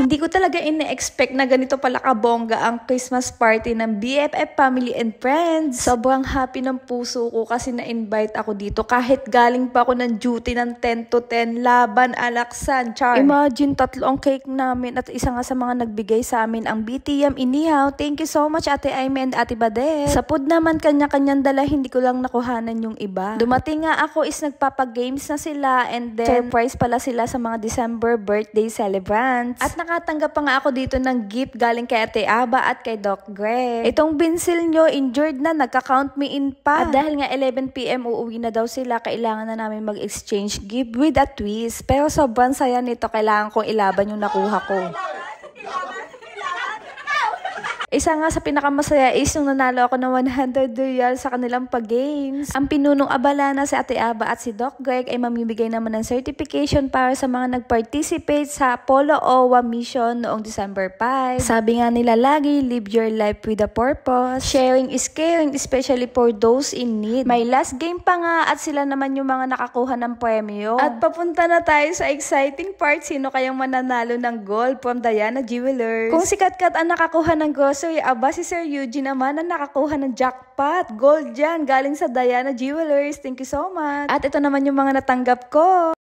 Hindi ko talaga ine-expect na ganito pala kabongga ang Christmas party ng BFF family and friends. Sobrang happy ng puso ko kasi na-invite ako dito kahit galing pa ako ng duty ng 10 to 10 laban alaksan. Char. Imagine, 3 ang cake namin at isa nga sa mga nagbigay sa amin ang BTM Inihaw. Thank you so much Ate Aimee and Ate Badet. Sa food naman kanya-kanyang dala, hindi ko lang nakuhanan yung iba. Dumating nga ako is nagpapagames na sila and then surprise pala sila sa mga December birthday celebrants. At nakatanggap pa nga ako dito ng gift galing kay Ate Aba at kay Doc Greg. Itong binsil nyo, injured na, nagka-count me in pa. At dahil nga 11 PM uuwi na daw sila, kailangan na namin mag-exchange gift with a twist. Pero sobrang saya nito, kailangan kong ilaban yung nakuha ko. Isa nga sa pinakamasaya is yung nanalo ako ng 100 real sa kanilang pag-games. Ang pinunong abala na si Ate Aba at si Doc Greg ay mamimigay naman ng certification para sa mga nag-participate sa Polo OWA mission noong December 5. Sabi nga nila lagi, live your life with a purpose. Sharing is caring, especially for those in need. May last game pa nga at sila naman yung mga nakakuha ng premyo. At papunta na tayo sa exciting part, sino kayang mananalo ng gold from Diana Jewelers. Kung si Katkat ang nakakuha ng grocery, aba si Sir Eugene naman ang nakakuha ng jackpot. Gold yan, galing sa Diana Jewelers. Thank you so much. At ito naman yung mga natanggap ko.